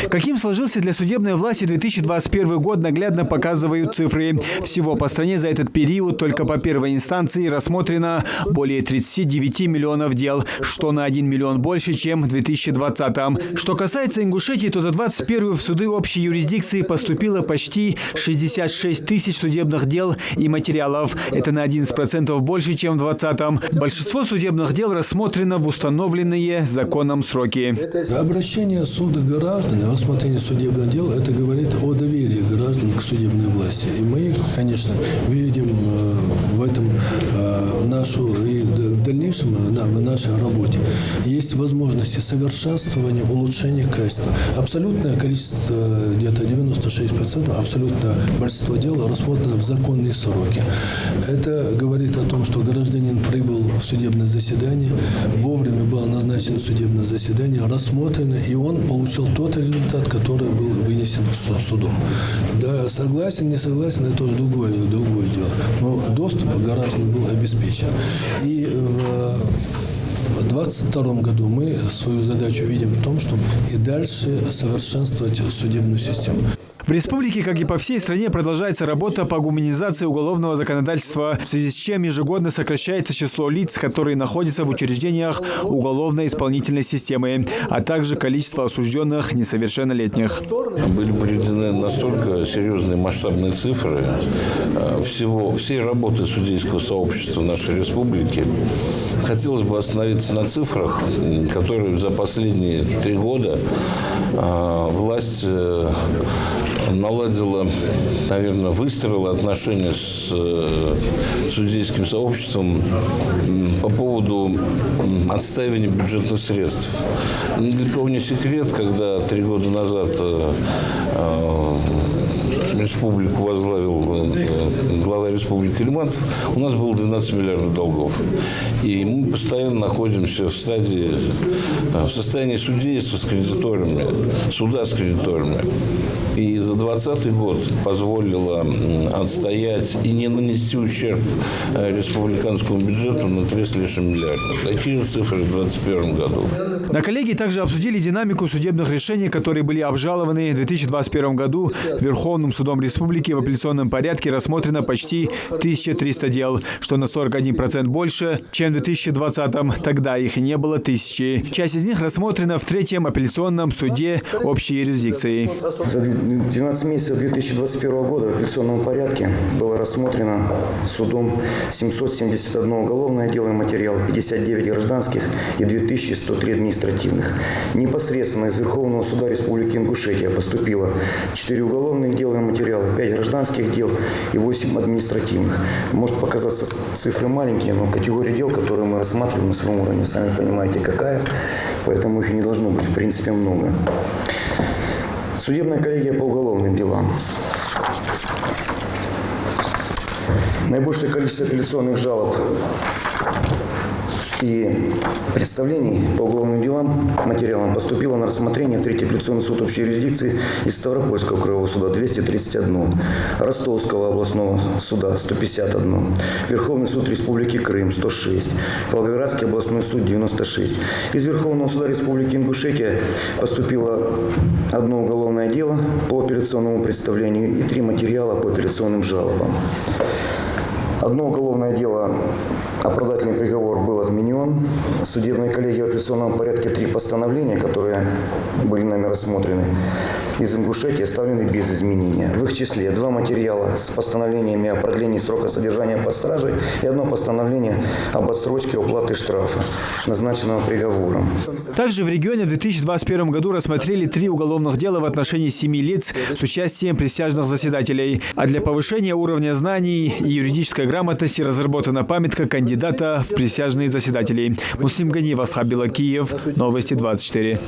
Каким сложился для судебной власти 2021 год, наглядно показывают цифры. Всего по стране за этот период только по первой инстанции рассмотрено более 39 миллионов дел, что на 1 миллион больше, чем в 2020. Что касается Ингушетии, то за 2021 в суды общей юрисдикции поступило почти 66 тысяч судебных дел и материалов. Это на 11% больше, чем в 2020. Большинство судебных дел рассмотрено в установленные законом сроки. Обращение суда граждан, рассмотрение судебных дел, это говорит о доверии граждан к судебной власти. И мы, конечно, видим в этом нашу и в дальнейшем в нашей работе есть возможности совершенствования, улучшения качества. Абсолютное количество, где-то 96%, абсолютно большинство дел рассмотрено в законные сроки. Это говорит о том, что гражданин прибыл в судебное заседание, вовремя было назначено судебное заседание, рассмотрено, и он получил тот результат, который был вынесен судом. Да, согласен, не согласен, это тоже другое дело. Но доступ граждан был обеспечен. И в 2022 году мы свою задачу видим в том, что и дальше совершенствовать судебную систему. В республике, как и по всей стране, продолжается работа по гуманизации уголовного законодательства, в связи с чем ежегодно сокращается число лиц, которые находятся в учреждениях уголовно-исполнительной системы, а также количество осужденных несовершеннолетних. Были приведены настолько серьезные масштабные цифры всей работы судейского сообщества в нашей республике. Хотелось бы остановиться на цифрах, которые за последние 3 года власть наладила, наверное, выстроила отношения с судейским сообществом по поводу отстаивания бюджетных средств. Ни для кого не секрет, когда 3 года назад республику возглавил глава республики Ильмантов, у нас было 12 миллиардов долгов. И мы постоянно находимся в состоянии судейства с кредиторами, суда с кредиторами. И за 2020 год позволило отстоять и не нанести ущерб республиканскому бюджету на 3 с лишним миллиарда. Такие же цифры в 2021 году. На коллегии также обсудили динамику судебных решений, которые были обжалованы в 2021 году. Верховным судом республики в апелляционном порядке рассмотрено почти 1300 дел, что на 41% больше, чем в 2020. Тогда их не было 1000. Часть из них рассмотрена в 3-м апелляционном суде общей юрисдикции. За 12 месяцев 2021 года в апелляционном порядке было рассмотрено судом 771 уголовное дело и материал, 59 гражданских и 2103 административных. Непосредственно из Верховного суда Республики Ингушетия поступило 4 уголовных дела и материала, 5 гражданских дел и 8 административных. Может показаться цифры маленькие, но категория дел, которые мы рассматриваем на своем уровне, сами понимаете, какая, поэтому их и не должно быть в принципе много. Судебная коллегия по уголовным делам. Наибольшее количество апелляционных жалоб и представлений по уголовным делам, материалам поступило на рассмотрение в 3-й апелляционный суд общей юрисдикции из Ставропольского краевого суда 231, Ростовского областного суда 151, Верховный суд Республики Крым 106, Волгоградский областной суд 96. Из Верховного суда Республики Ингушетия поступило 1 уголовное дело по апелляционному представлению и 3 материала по апелляционным жалобам. 1 уголовное дело, оправдательный приговор был отменен. Судебной коллегией в апелляционном порядке 3 постановления, которые были нами рассмотрены, из Ингушетии оставлены без изменения. В их числе 2 материала с постановлениями о продлении срока содержания под стражей и 1 постановление об отсрочке уплаты штрафа, назначенного приговором. Также в регионе в 2021 году рассмотрели 3 уголовных дела в отношении 7 лиц с участием присяжных заседателей. А для повышения уровня знаний и юридической грамотности разработана памятка кандидата в присяжные заседатели. Муслим Ганиев, Асхаб Билакиев, Новости 24.